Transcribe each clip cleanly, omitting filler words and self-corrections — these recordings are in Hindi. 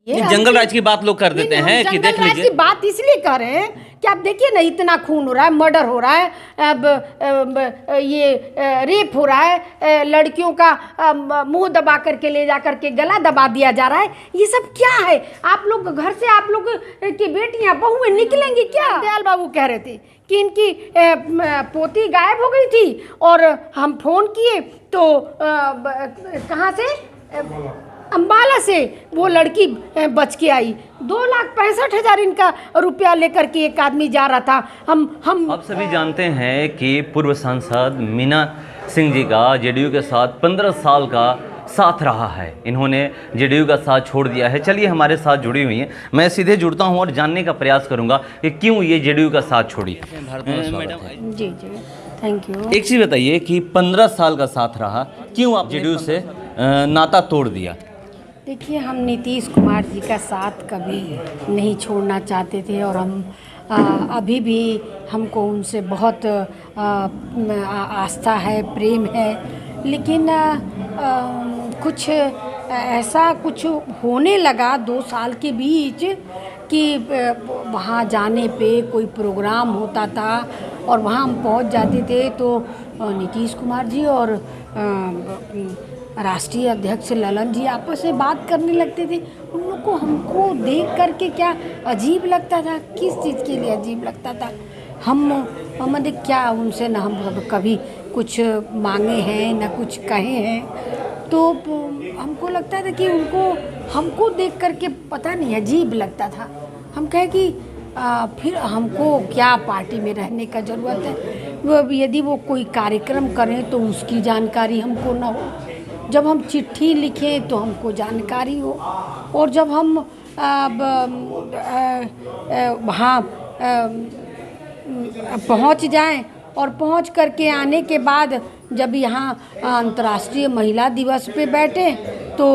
ये जंगल राज की बात लोग कर देते हैं कि देख लीजिए, की बात इसलिए कर रहे हैं कि आप देखिए ना, इतना खून हो रहा है, मर्डर हो रहा है, अब ये रेप हो रहा है, लड़कियों का मुंह दबा करके ले जा करके गला दबा दिया जा रहा है। ये सब क्या है? आप लोग घर से, आप लोग की बेटियां बहुएं निकलेंगी क्या? दयाल बाबू कह रहे थे कि इनकी पोती गायब हो गई थी और हम फोन किए तो कहाँ से, अम्बाला से वो लड़की बच के आई। 2,65,000 इनका रुपया लेकर के एक आदमी जा रहा था। हम आप सभी जानते हैं कि पूर्व सांसद मीना सिंह जी का जेडीयू के साथ 15 साल का साथ रहा है। इन्होंने जेडीयू का साथ छोड़ दिया है। चलिए, हमारे साथ जुड़ी हुई हैं, मैं सीधे जुड़ता हूं और जानने का प्रयास करूंगा कि क्यों ये जेडीयू का साथ छोड़ी। मैडम जी जी, थैंक यू। एक चीज़ बताइए कि 15 साल का साथ रहा, क्यों आप जेडीयू से नाता तोड़ दिया? देखिए, हम नीतीश कुमार जी का साथ कभी नहीं छोड़ना चाहते थे और हम अभी भी हमको उनसे बहुत आस्था है, प्रेम है, लेकिन कुछ ऐसा कुछ होने लगा 2 साल के बीच कि वहाँ जाने पे कोई प्रोग्राम होता था और वहाँ हम पहुँच जाते थे तो नीतीश कुमार जी और राष्ट्रीय अध्यक्ष ललन जी आपस में बात करने लगते थे। उन लोग को हमको देख करके क्या अजीब लगता था, किस चीज़ के लिए अजीब लगता था? हमने क्या उनसे ना हम कभी कुछ मांगे हैं ना कुछ कहे हैं, तो हमको लगता था कि उनको हमको देख करके पता नहीं अजीब लगता था। हम कहे कि फिर हमको क्या पार्टी में रहने का ज़रूरत है? वो यदि वो कोई कार्यक्रम करें तो उसकी जानकारी हमको ना हो, जब हम चिट्ठी लिखें तो हमको जानकारी हो, और जब हम वहाँ पहुँच जाएं और पहुँच करके आने के बाद जब यहाँ अंतर्राष्ट्रीय महिला दिवस पे बैठे तो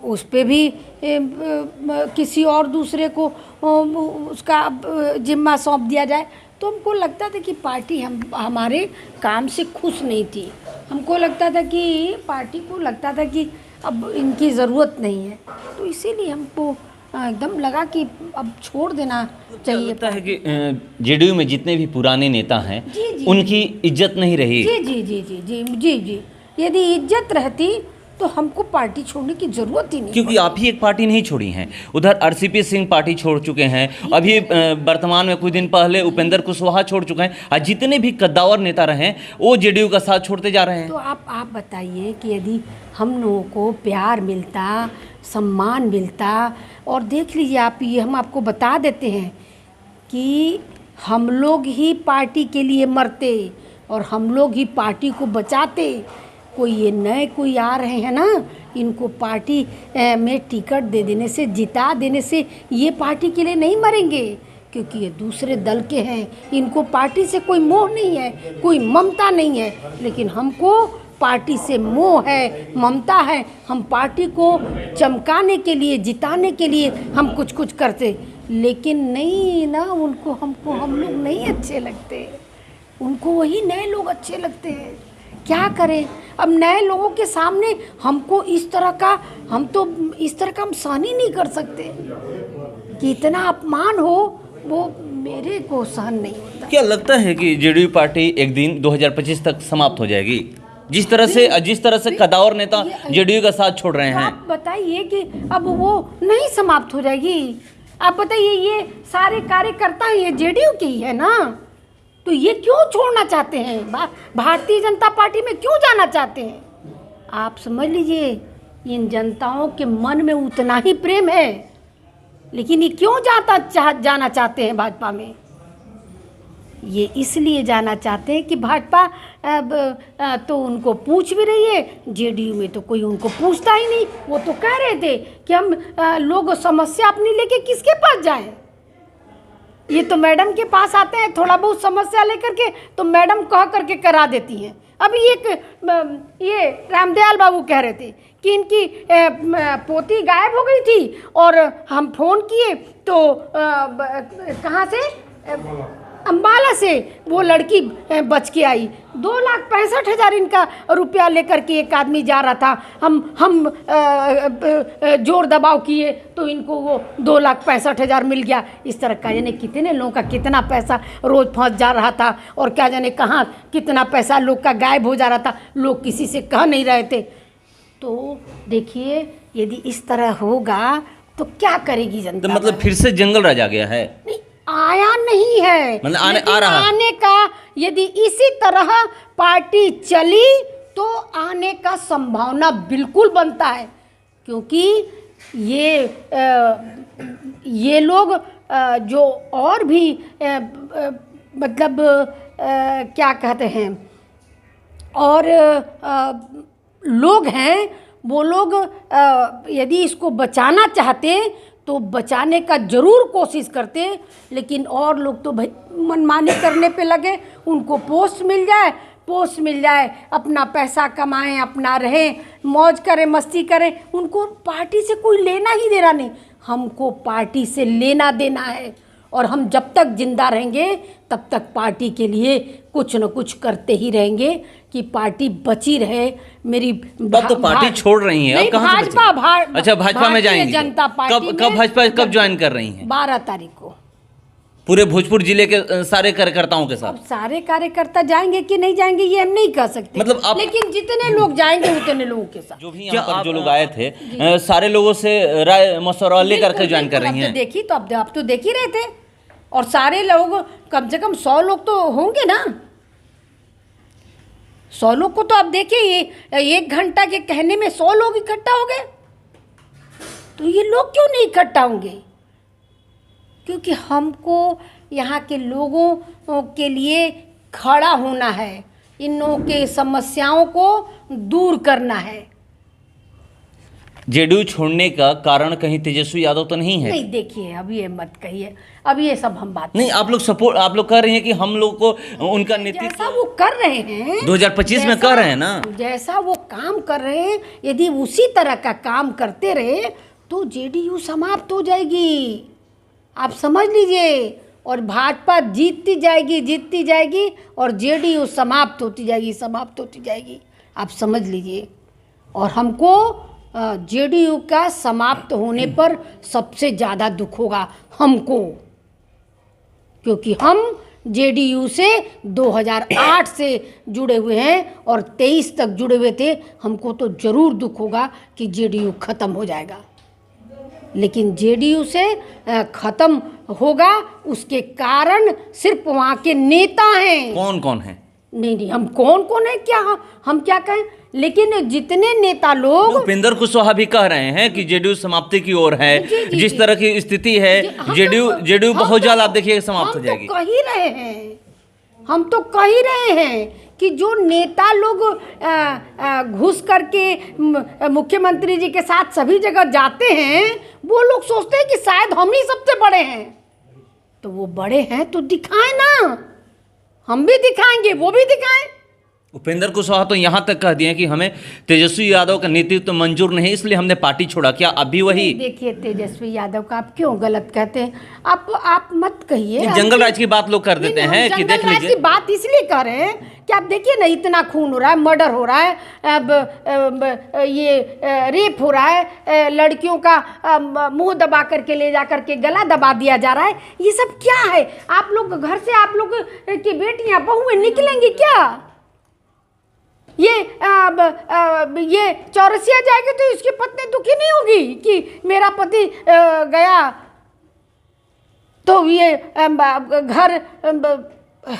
उस पे भी किसी और दूसरे को उसका जिम्मा सौंप दिया जाए, तो हमको लगता था कि पार्टी हमारे काम से खुश नहीं थी। हमको लगता था कि पार्टी को लगता था कि अब इनकी ज़रूरत नहीं है, तो इसीलिए हमको एकदम लगा कि अब छोड़ देना चाहिए। लगता है कि जेडीयू में जितने भी पुराने नेता हैं जी, उनकी इज्जत नहीं रही। जी जी जी जी जी जी जी, यदि इज्जत रहती तो हमको पार्टी छोड़ने की जरूरत ही नहीं, क्योंकि आप ही एक पार्टी नहीं छोड़ी हैं। उधर आरसीपी सिंह पार्टी छोड़ चुके हैं, अभी वर्तमान में कुछ दिन पहले उपेंद्र कुशवाहा छोड़ चुके हैं, और जितने भी कद्दावर नेता रहे वो जेडीयू का साथ छोड़ते जा रहे हैं। तो आप बताइए कि यदि हम लोगों को प्यार मिलता, सम्मान मिलता, और देख लीजिए आप, ये हम आपको बता देते हैं कि हम लोग ही पार्टी के लिए मरते और हम लोग ही पार्टी को बचाते। कोई ये नए कोई आ रहे हैं ना, इनको पार्टी में टिकट दे देने से, जिता देने से ये पार्टी के लिए नहीं मरेंगे, क्योंकि ये दूसरे दल के हैं। इनको पार्टी से कोई मोह नहीं है, कोई ममता नहीं है, लेकिन हमको पार्टी से मोह है, ममता है। हम पार्टी को चमकाने के लिए, जिताने के लिए हम कुछ कुछ करते, लेकिन नहीं ना, उनको हमको हम लोग नहीं अच्छे लगते, उनको वही नए लोग अच्छे लगते हैं। क्या करें अब, नए लोगों के सामने हमको इस तरह का, हम तो इस तरह का हम सहन ही नहीं कर सकते कि इतना अपमान हो, वो मेरे को सहन नहीं होता। क्या लगता है कि जेडीयू पार्टी एक दिन 2025 तक समाप्त हो जाएगी, जिस तरह से कद्दावर नेता जेडीयू का साथ छोड़ रहे हैं? आप बताइए कि अब वो नहीं समाप्त हो जाएगी? आप बताइए, ये सारे कार्यकर्ता ये जेडीयू के ही है ना, तो ये क्यों छोड़ना चाहते हैं? भारतीय जनता पार्टी में क्यों जाना चाहते हैं? आप समझ लीजिए, इन जनताओं के मन में उतना ही प्रेम है, लेकिन ये क्यों जाना चाहते हैं भाजपा में? ये इसलिए जाना चाहते हैं कि भाजपा तो उनको पूछ भी रही है, जेडीयू में तो कोई उनको पूछता ही नहीं। वो तो कह रहे थे कि हम लोग समस्या अपनी लेके किसके पास जाएं? ये तो मैडम के पास आते हैं, थोड़ा बहुत समस्या लेकर के तो मैडम कह करके करा देती हैं। अभी ये रामदयाल बाबू कह रहे थे कि इनकी पोती गायब हो गई थी और हम फोन किए तो कहाँ से, अम्बाला से वो लड़की बच के आई। 2,65,000 इनका रुपया लेकर के एक आदमी जा रहा था। हम जोर दबाव किए तो इनको वो 2,65,000 मिल गया। इस तरह का जाने कितने लोगों का कितना पैसा रोज़ फंस जा रहा था और क्या जाने कहाँ कितना पैसा लोग का गायब हो जा रहा था, लोग किसी से कह नहीं रहे थे। तो देखिए यदि इस तरह होगा तो क्या करेगी जनता। तो मतलब फिर से जंगल राज आ गया है? नहीं, आया नहीं है, मतलब लेकिन आ रहा है। आने का यदि इसी तरह पार्टी चली तो आने का संभावना बिल्कुल बनता है, क्योंकि ये लोग जो और भी मतलब क्या कहते हैं और लोग हैं, वो लोग यदि इसको बचाना चाहते तो बचाने का ज़रूर कोशिश करते, लेकिन और लोग तो भाई मनमानी करने पे लगे। उनको पोस्ट मिल जाए, अपना पैसा कमाएं, अपना रहें, मौज करें, मस्ती करें। उनको पार्टी से कोई लेना ही देना नहीं। हमको पार्टी से लेना देना है और हम जब तक जिंदा रहेंगे तब तक पार्टी के लिए कुछ न कुछ करते ही रहेंगे कि पार्टी बची रहे। मेरी अब तो पार्टी छोड़ रही हैं, अब कहाँ से बचेंगी? अच्छा, भाजपा में जाएंगी? जनता पार्टी कब भाजपा कब ज्वाइन कर रही हैं? 12 तारीख को पूरे भोजपुर जिले के सारे कार्यकर्ताओं के साथ। अब सारे कार्यकर्ता जाएंगे कि नहीं जाएंगे ये हम नहीं कह सकते, मतलब लेकिन जितने लोग जाएंगे उतने लोगों के साथ। जो भी यहाँ पर जो लोग आए थे सारे लोगों से राय मशवरा लेकर के ज्वाइन कर रही हैं। देखी तो अब आप तो देख ही रहे थे, और सारे लोग कम से कम 100 लोग तो होंगे ना। 100 लोग को तो आप देखिए, 1 घंटा के कहने में 100 लोग इकट्ठा हो गए। तो ये लोग क्यों नहीं इकट्ठा होंगे? क्योंकि हमको यहाँ के लोगों के लिए खड़ा होना है, इन लोगों के समस्याओं को दूर करना है। जेडीयू छोड़ने का कारण कहीं तेजस्वी यादव तो नहीं है? नहीं, देखिए अब ये मत कहिए, अब ये सब हम बात नहीं। आप लोग कह रहे हैं कि हम लोग को उनका नेतृत्व जैसा वो कर रहे हैं 2025 में कर रहे हैं ना, जैसा वो काम कर रहे हैं, यदि उसी तरह का काम करते रहे तो जेडीयू समाप्त हो जाएगी। आप समझ लीजिए, और भाजपा जीतती जाएगी और जेडीयू समाप्त होती जाएगी। आप समझ लीजिए। और हमको जेडीयू का समाप्त होने पर सबसे ज़्यादा दुख होगा हमको, क्योंकि हम जेडीयू से 2008 से जुड़े हुए हैं और 23 तक जुड़े हुए थे। हमको तो ज़रूर दुख होगा कि जेडीयू ख़त्म हो जाएगा, लेकिन जेडीयू से ख़त्म होगा उसके कारण सिर्फ वहाँ के नेता हैं। कौन कौन है? नहीं, हम कौन है क्या, हम क्या कहें, लेकिन जितने नेता लोग, उपेंद्र कुशवाहा भी कह रहे हैं कि जेडीयू समाप्ति की ओर है। जिस तरह की स्थिति है जेडीयू बहुत जल्द आप देखिए समाप्त हो जाएगी। हम तो कह ही रहे हैं कि जो नेता लोग घुस करके मुख्यमंत्री जी के साथ सभी जगह जाते हैं, वो लोग सोचते हैं कि शायद हम ही सबसे बड़े हैं। तो वो बड़े हैं तो दिखाएं ना, हम भी दिखाएंगे, वो भी दिखाएं। उपेंद्र कुशवाहा तो यहाँ तक कह दिए कि हमें तेजस्वी यादव का नेतृत्व मंजूर नहीं, इसलिए हमने पार्टी छोड़ा। क्या अभी वही? देखिए, तेजस्वी यादव का आप क्यों गलत कहते हैं? आप मत कहिए। जंगल राज की बात लोग कर देते हैं कि देख लीजिए, की बात इसलिए कर रहे हैं कि आप देखिए ना, इतना खून हो रहा है, मर्डर हो रहा है, अब ये रेप हो रहा है, लड़कियों का मुंह दबा करके ले जा करके गला दबा दिया जा रहा है। ये सब क्या है? आप लोग घर से, आप लोग की बेटियां बहुएं निकलेंगी क्या? ये चौरसिया जाएगी तो इसकी पत्नी दुखी नहीं होगी कि मेरा पति गया, तो ये घर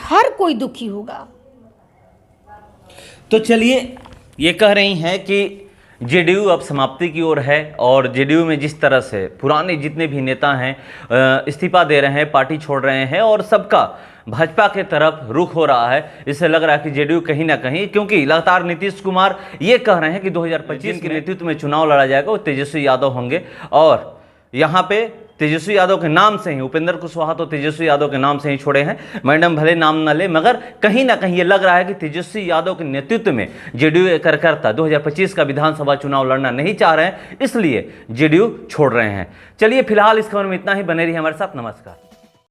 हर कोई दुखी होगा। तो चलिए, ये कह रही हैं कि जेडीयू अब समाप्ति की ओर है और जेडीयू में जिस तरह से पुराने जितने भी नेता हैं इस्तीफा दे रहे हैं, पार्टी छोड़ रहे हैं और सबका भाजपा के तरफ रुख हो रहा है, इससे लग रहा है कि जेडीयू कहीं ना कहीं, क्योंकि लगातार नीतीश कुमार ये कह रहे हैं कि 2025 के नेतृत्व में चुनाव लड़ा जाएगा, वो तेजस्वी यादव होंगे। और यहाँ पे तेजस्वी यादव के नाम से ही, उपेंद्र कुशवाहा तो तेजस्वी यादव के नाम से ही छोड़े हैं, मैडम भले नाम न ले, मगर कहीं ना कहीं ये लग रहा है कि तेजस्वी यादव के नेतृत्व में जेडीयू कार्यकर्ता 2025 का विधानसभा चुनाव लड़ना नहीं चाह रहे हैं, इसलिए जेडीयू छोड़ रहे हैं। चलिए, फिलहाल इस खबर में इतना ही। बने रहिए हमारे साथ। नमस्कार।